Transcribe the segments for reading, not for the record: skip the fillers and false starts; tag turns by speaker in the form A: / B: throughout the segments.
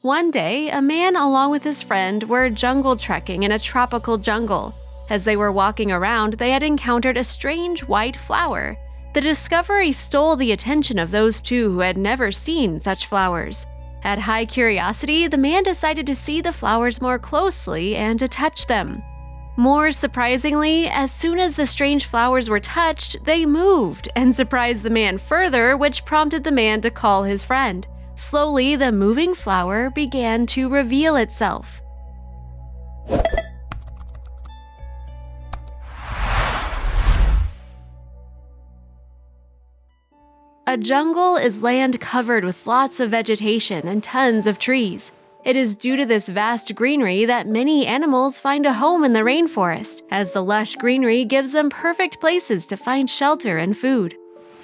A: One day, a man along with his friend were jungle trekking in a tropical jungle. As they were walking around, they had encountered a strange white flower. The discovery stole the attention of those two who had never seen such flowers. At high curiosity, the man decided to see the flowers more closely and to touch them. More surprisingly, as soon as the strange flowers were touched, they moved and surprised the man further, which prompted the man to call his friend. Slowly, the moving flower began to reveal itself. A jungle is land covered with lots of vegetation and tons of trees. It is due to this vast greenery that many animals find a home in the rainforest, as the lush greenery gives them perfect places to find shelter and food.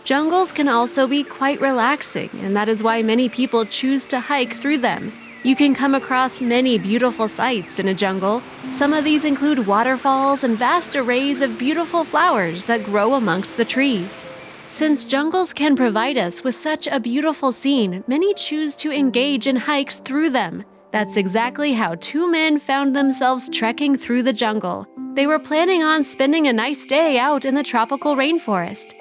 A: Jungles can also be quite relaxing, and that is why many people choose to hike through them. You can come across many beautiful sights in a jungle. Some of these include waterfalls and vast arrays of beautiful flowers that grow amongst the trees. Since jungles can provide us with such a beautiful scene, many choose to engage in hikes through them. That's exactly how two men found themselves trekking through the jungle. They were planning on spending a nice day out in the tropical rainforest.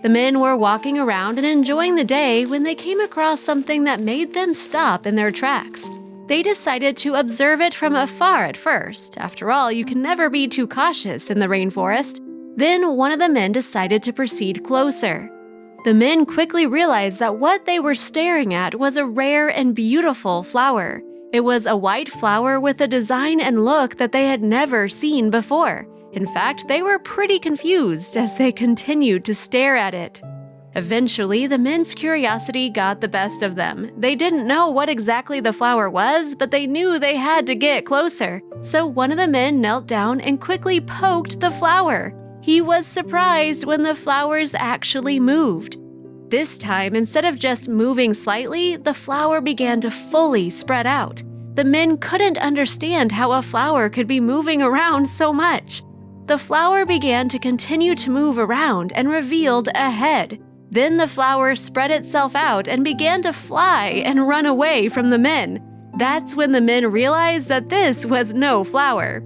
A: The men were walking around and enjoying the day when they came across something that made them stop in their tracks. They decided to observe it from afar at first. After all, you can never be too cautious in the rainforest. Then one of the men decided to proceed closer. The men quickly realized that what they were staring at was a rare and beautiful flower. It was a white flower with a design and look that they had never seen before. In fact, they were pretty confused as they continued to stare at it. Eventually, the men's curiosity got the best of them. They didn't know what exactly the flower was, but they knew they had to get closer. So one of the men knelt down and quickly poked the flower. He was surprised when the flowers actually moved. This time, instead of just moving slightly, the flower began to fully spread out. The men couldn't understand how a flower could be moving around so much. The flower began to continue to move around and revealed a head. Then the flower spread itself out and began to fly and run away from the men. That's when the men realized that this was no flower.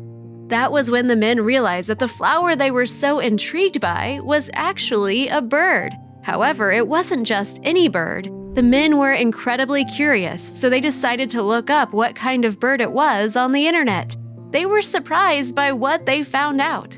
A: That was when the men realized that the flower they were so intrigued by was actually a bird. However, it wasn't just any bird. The men were incredibly curious, so they decided to look up what kind of bird it was on the internet. They were surprised by what they found out.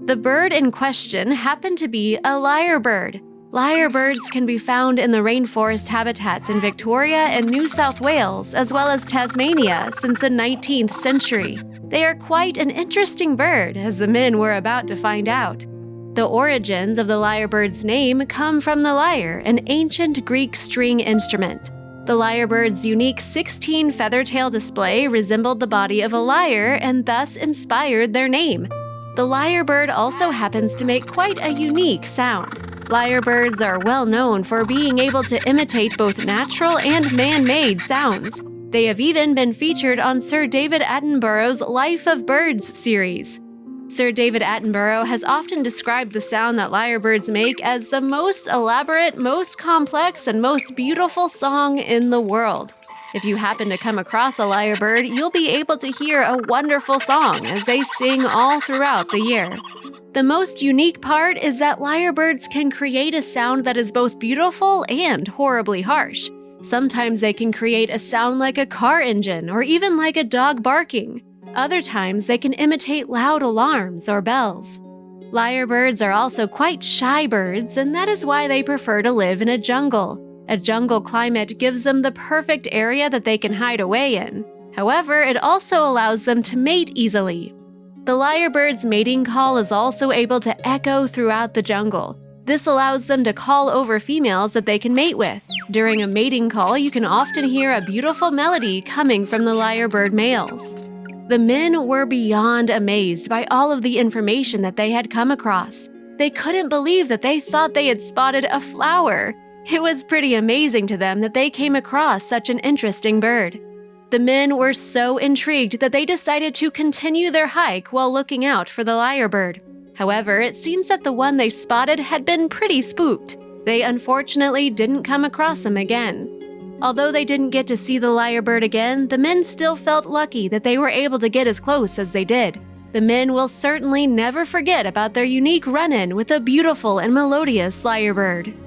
A: The bird in question happened to be a lyrebird. Lyrebirds can be found in the rainforest habitats in Victoria and New South Wales, as well as Tasmania, since the 19th century. They are quite an interesting bird, as the men were about to find out. The origins of the lyrebird's name come from the lyre, an ancient Greek string instrument. The lyrebird's unique 16 feather-tail display resembled the body of a lyre and thus inspired their name. The lyrebird also happens to make quite a unique sound. Lyrebirds are well known for being able to imitate both natural and man-made sounds. They have even been featured on Sir David Attenborough's Life of Birds series. Sir David Attenborough has often described the sound that lyrebirds make as the most elaborate, most complex, and most beautiful song in the world. If you happen to come across a lyrebird, you'll be able to hear a wonderful song as they sing all throughout the year. The most unique part is that lyrebirds can create a sound that is both beautiful and horribly harsh. Sometimes they can create a sound like a car engine or even like a dog barking. Other times they can imitate loud alarms or bells. Lyrebirds are also quite shy birds, and that is why they prefer to live in a jungle. A jungle climate gives them the perfect area that they can hide away in. However, it also allows them to mate easily. The lyrebird's mating call is also able to echo throughout the jungle. This allows them to call over females that they can mate with. During a mating call, you can often hear a beautiful melody coming from the lyrebird males. The men were beyond amazed by all of the information that they had come across. They couldn't believe that they thought they had spotted a flower. It was pretty amazing to them that they came across such an interesting bird. The men were so intrigued that they decided to continue their hike while looking out for the lyrebird. However, it seems that the one they spotted had been pretty spooked. They unfortunately didn't come across him again. Although they didn't get to see the lyrebird again, the men still felt lucky that they were able to get as close as they did. The men will certainly never forget about their unique run-in with a beautiful and melodious lyrebird.